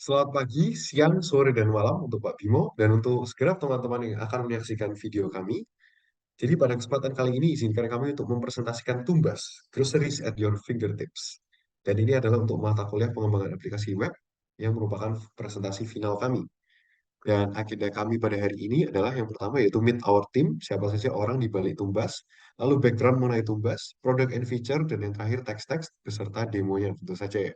Selamat pagi, siang, sore, dan malam untuk Pak Bimo, dan untuk segenap teman-teman yang akan menyaksikan video kami. Jadi pada kesempatan kali ini izinkan kami untuk mempresentasikan Tumbas, Groceries at Your Fingertips. Dan ini adalah untuk mata kuliah pengembangan aplikasi web yang merupakan presentasi final kami. Dan agenda kami pada hari ini adalah yang pertama yaitu meet our team, siapa saja orang di balik Tumbas, lalu background mengenai Tumbas, product and feature, dan yang terakhir teks-teks beserta demonya tentu saja ya.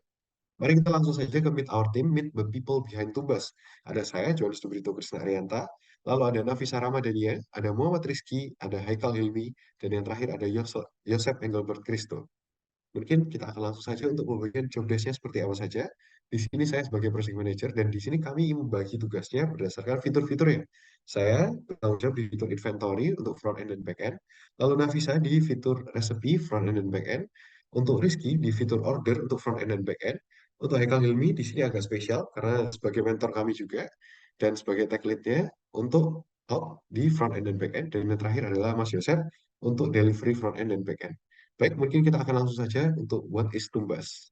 Mari kita langsung saja ke meet our team, meet the people behind Tumbas. Ada saya, Johannes Dubrito Krisna Arianta, lalu ada Nafisa Ramadhania, ada Muhammad Rizky, ada Haikal Hilmi, dan yang terakhir ada Yosef Engelbert Christo. Mungkin kita akan langsung saja untuk membagikan job desk-nya seperti apa saja. Di sini saya sebagai project manager, dan di sini kami membagi tugasnya berdasarkan fitur-fiturnya. Saya bertanggung jawab di fitur inventory untuk front end dan back end, lalu Nafisa di fitur recipe front end dan back end, untuk Rizky di fitur order untuk front end dan back end, untuk Haikal Hilmi di sini agak spesial karena sebagai mentor kami juga, dan sebagai tech lead-nya untuk help di front end dan back end, dan yang terakhir adalah Mas Yosef untuk delivery front end dan back end. Baik, mungkin kita akan langsung saja untuk what is Tumbas.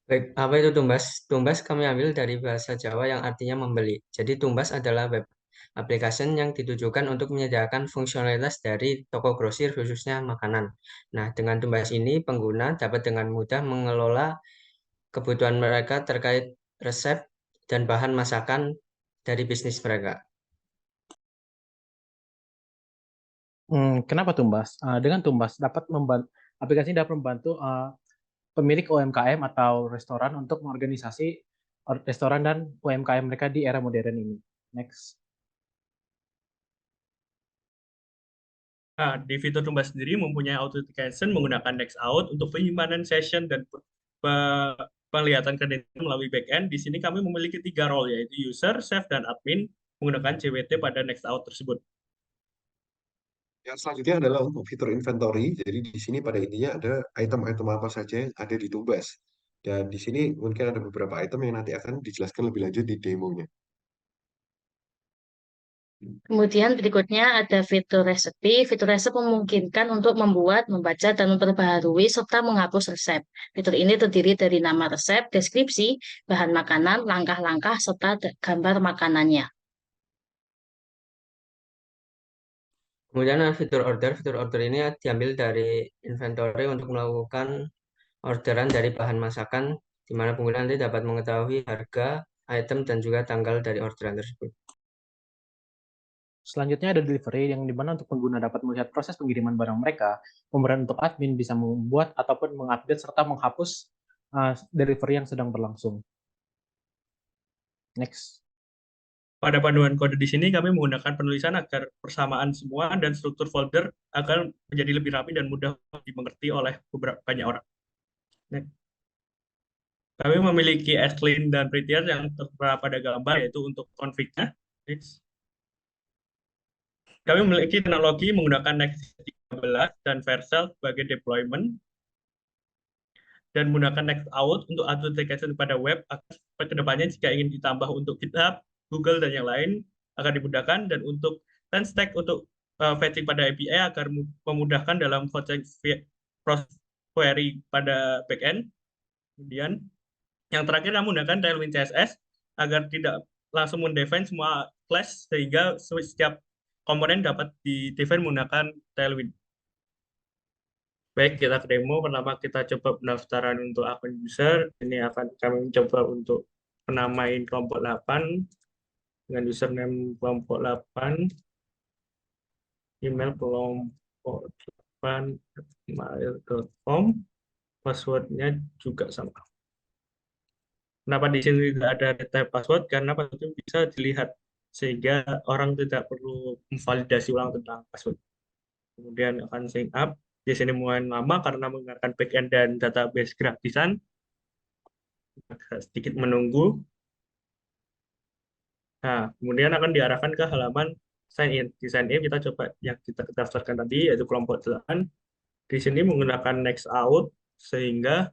Baik, apa itu tumbas? Tumbas kami ambil dari bahasa Jawa yang artinya membeli. Jadi tumbas adalah web application yang ditujukan untuk menyediakan fungsionalitas dari toko grosir khususnya makanan. Nah, dengan tumbas ini pengguna dapat dengan mudah mengelola kebutuhan mereka terkait resep dan bahan masakan dari bisnis mereka. Kenapa Tumbas? Dengan Tumbas aplikasi ini dapat membantu pemilik UMKM atau restoran untuk mengorganisasi restoran dan UMKM mereka di era modern ini. Next. Nah, di fitur Tumbas sendiri mempunyai authentication menggunakan Nextout untuk penyimpanan session dan penglihatan kredensial melalui backend. Di sini kami memiliki 3 role, yaitu user, chef, dan admin menggunakan JWT pada Nextout tersebut. Yang selanjutnya adalah untuk fitur inventory. Jadi di sini pada intinya ada item-item apa saja yang ada di Tumbas. Dan di sini mungkin ada beberapa item yang nanti akan dijelaskan lebih lanjut di demonya. Kemudian berikutnya ada fitur resepi. Fitur resep memungkinkan untuk membuat, membaca, dan memperbaharui serta menghapus resep. Fitur ini terdiri dari nama resep, deskripsi, bahan makanan, langkah-langkah, serta gambar makanannya. Kemudian ada fitur order. Fitur order ini diambil dari inventory untuk melakukan orderan dari bahan masakan, di mana pengguna nanti dapat mengetahui harga, item, dan juga tanggal dari orderan tersebut. Selanjutnya ada delivery yang dimana untuk pengguna dapat melihat proses pengiriman barang mereka. Kemudian untuk admin bisa membuat ataupun mengupdate serta menghapus delivery yang sedang berlangsung. Next. Pada panduan kode di sini kami menggunakan penulisan agar persamaan semua dan struktur folder akan menjadi lebih rapi dan mudah dimengerti oleh banyak orang. Next. Kami memiliki Clean dan Prettier yang tertera pada gambar, yaitu untuk config-nya. Next. Kami memiliki teknologi menggunakan Next13 dan Vercel sebagai deployment, dan menggunakan Nextout untuk authentication pada web agar kedepannya jika ingin ditambah untuk GitHub, Google, dan yang lain akan dimudahkan, dan untuk Stack untuk fetching pada API agar memudahkan dalam proses query pada backend. Kemudian yang terakhir kami menggunakan Tailwind CSS agar tidak langsung mendefine semua class sehingga setiap komponen dapat di-define menggunakan Tailwind. Baik, kita ke demo. Pertama kita coba pendaftaran untuk akun user. Ini akan kami coba untuk menamain kelompok 8 dengan username kelompok 8, email kelompok 8, mail.com, passwordnya juga sama. Kenapa di sini tidak ada type password? Karena password itu bisa dilihat sehingga orang tidak perlu memvalidasi ulang tentang password. Kemudian akan sign up. Di sini mulai lama karena menggunakan backend dan database gratisan. Sedikit menunggu. Nah, kemudian akan diarahkan ke halaman sign in. Di sign in kita coba yang kita daftarkan tadi, yaitu kelompok 8. Di sini menggunakan Nextout, sehingga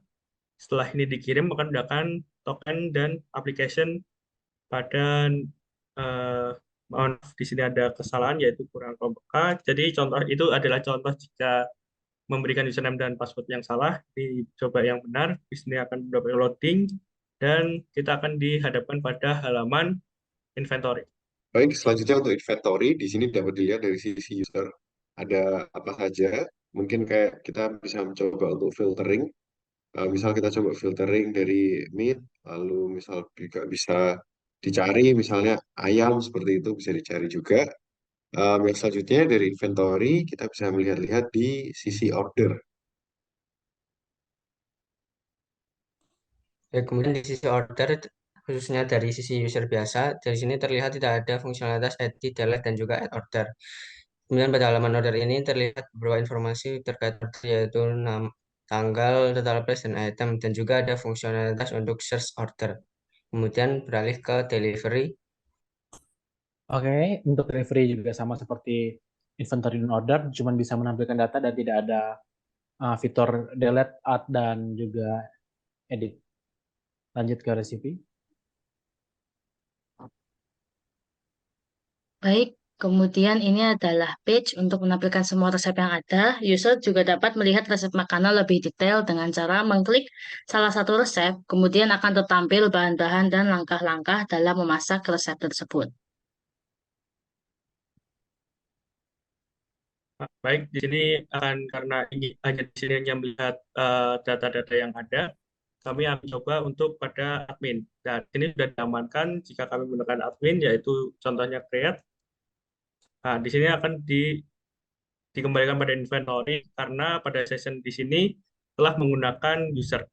setelah ini dikirim akan menggunakan token dan application pada mohon maaf, di sini ada kesalahan yaitu kurang kelompok K. Jadi contoh itu adalah contoh jika memberikan username dan password yang salah. Dicoba yang benar. Di sini akan mendapat loading. dan kita akan dihadapkan pada halaman inventory. Baik, selanjutnya untuk inventory, di sini dapat dilihat dari sisi user ada apa saja. Mungkin kayak kita bisa mencoba untuk filtering. Misal kita coba filtering dari meat, lalu misal juga bisa dicari misalnya ayam seperti itu bisa dicari juga. Yang selanjutnya dari inventory kita bisa melihat-lihat di sisi order. Kemudian di sisi order, khususnya dari sisi user biasa, dari sini terlihat tidak ada fungsionalitas edit, delete, dan juga add order. Kemudian pada halaman order ini terlihat beberapa informasi terkait order, yaitu tanggal, total price, dan item, dan juga ada fungsionalitas untuk search order. Kemudian beralih ke delivery. Oke, untuk delivery juga sama seperti inventory dan order, cuma bisa menampilkan data dan tidak ada fitur delete, add, dan juga edit. Lanjut ke resipi. Baik, kemudian ini adalah page untuk menampilkan semua resep yang ada. User juga dapat melihat resep makanan lebih detail dengan cara mengklik salah satu resep, kemudian akan tertampil bahan-bahan dan langkah-langkah dalam memasak resep tersebut. Baik, di sini karena ini hanya di sini hanya melihat data-data yang ada, kami akan coba untuk pada admin. Dan ini sudah diamankan jika kami menggunakan admin, yaitu contohnya create. Nah, di sini akan dikembalikan pada inventory karena pada session di sini telah menggunakan user.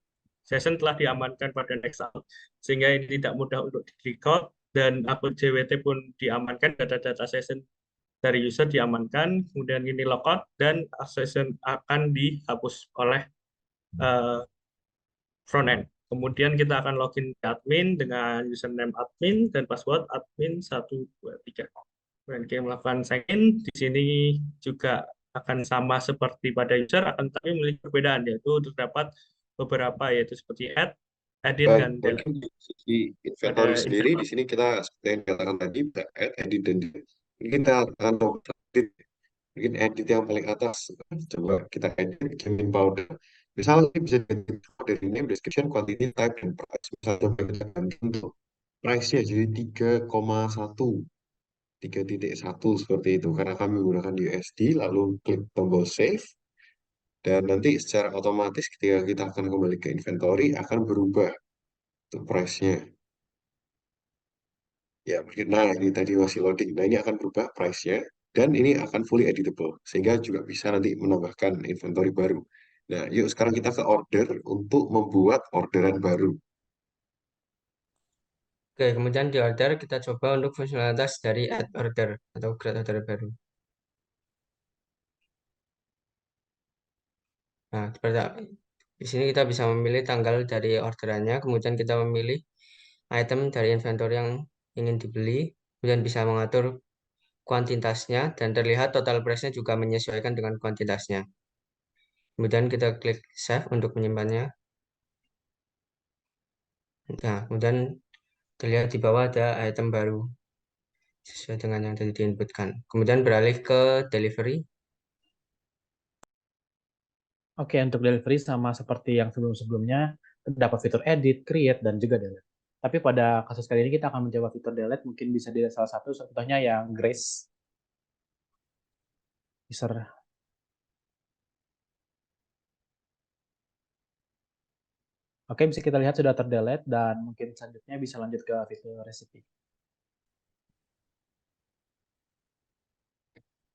Session telah diamankan pada Nextcloud, sehingga ini tidak mudah untuk di-record dan akun JWT pun diamankan, data-data session dari user diamankan, kemudian ini logout dan session akan dihapus oleh front end. Kemudian kita akan login ke admin dengan username admin dan password admin 123. Kemudian kita melakukan sign in. Di sini juga akan sama seperti pada user, akan tapi memiliki perbedaan, yaitu terdapat beberapa, yaitu seperti add, edit, Baik, dan delete. mungkin di sisi Pada inventory sendiri, di inventory. sini kita seperti yang dikatakan tadi, bisa add, edit, dan delete. Mungkin kita akan coba edit. Mungkin edit yang paling atas. Coba kita edit, bikin powder. Misalnya ini bisa diganti dari name, description, quantity, type, dan price. Misalnya coba kita ganti untuk price-nya jadi 3,1. 3.1 seperti itu. Karena kami menggunakan USD, lalu klik tombol save. Dan nanti secara otomatis ketika kita akan kembali ke inventory, akan berubah untuk price-nya. Ya, nah ini tadi masih loading. Nah, ini akan berubah price-nya dan ini akan fully editable sehingga juga bisa nanti menambahkan inventory baru. Nah, yuk sekarang kita ke order untuk membuat orderan baru. Oke, kemudian di order kita coba untuk fungsionalitas dari add order atau create order baru. Nah, di sini kita bisa memilih tanggal dari orderannya, kemudian kita memilih item dari inventory yang ingin dibeli, kemudian bisa mengatur kuantitasnya, dan terlihat total price-nya juga menyesuaikan dengan kuantitasnya. Kemudian kita klik save untuk menyimpannya. Nah, kemudian terlihat di bawah ada item baru sesuai dengan yang tadi diinputkan. Kemudian beralih ke delivery. Oke, untuk delivery sama seperti yang sebelum-sebelumnya, terdapat fitur edit, create, dan juga delete. Tapi pada kasus kali ini kita akan mencoba fitur delete, mungkin bisa dilihat salah satu, contohnya yang Grace. User. Oke, bisa kita lihat sudah terdelete, dan mungkin selanjutnya bisa lanjut ke fitur recipe.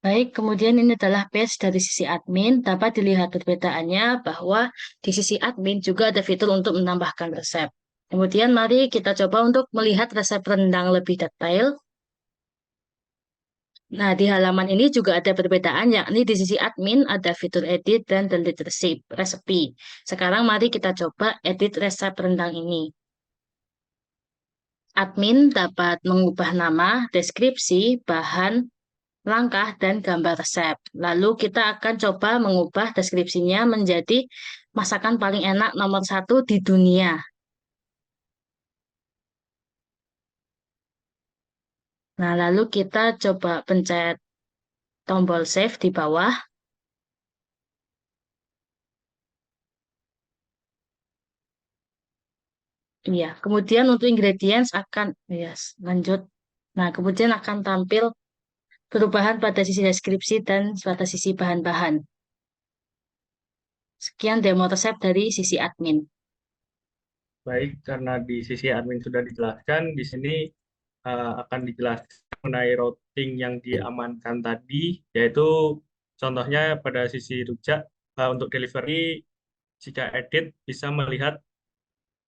Baik, kemudian ini adalah page dari sisi admin. Dapat dilihat perbedaannya bahwa di sisi admin juga ada fitur untuk menambahkan resep. Kemudian mari kita coba untuk melihat resep rendang lebih detail. Nah, di halaman ini juga ada perbedaan, yakni di sisi admin ada fitur edit dan delete resepi. Sekarang mari kita coba edit resep rendang ini. Admin dapat mengubah nama, deskripsi, bahan, langkah, dan gambar resep. Lalu kita akan coba mengubah deskripsinya menjadi masakan paling enak nomor 1 di dunia. Nah, lalu kita coba pencet tombol save di bawah. Iya, kemudian untuk ingredients akan, yes, lanjut. Nah, kemudian akan tampil perubahan pada sisi deskripsi dan pada sisi bahan-bahan. Sekian demo resep dari sisi admin. Baik, karena di sisi admin sudah dijelaskan, di sini akan dijelaskan mengenai routing yang diamankan tadi, yaitu contohnya pada sisi rujak untuk delivery, jika edit bisa melihat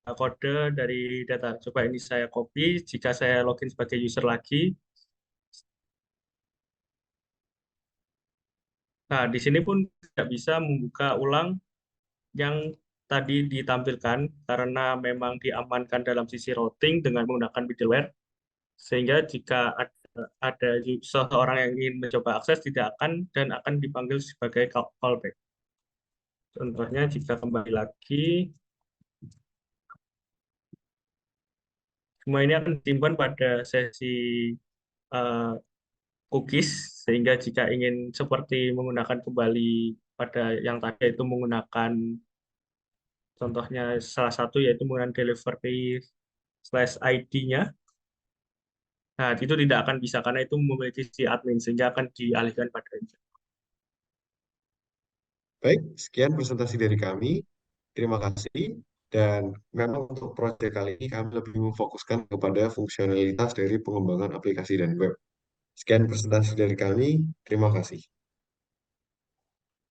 kode dari data. Coba ini saya copy, jika saya login sebagai user lagi. Nah, di sini pun tidak bisa membuka ulang yang tadi ditampilkan karena memang diamankan dalam sisi routing dengan menggunakan middleware. Sehingga jika ada seseorang yang ingin mencoba akses tidak akan dan akan dipanggil sebagai callback. Contohnya jika kembali lagi, semua ini akan disimpan pada sesi uh, cookies, sehingga jika ingin seperti menggunakan kembali pada yang tadi itu menggunakan contohnya salah satu yaitu menggunakan delivery/ID-nya. Nah, itu tidak akan bisa karena itu memiliki si admin sehingga akan dialihkan pada user. Baik, sekian presentasi dari kami. Terima kasih. Dan memang untuk proyek kali ini kami lebih memfokuskan kepada fungsionalitas dari pengembangan aplikasi dan web. Sekian presentasi dari kami. Terima kasih.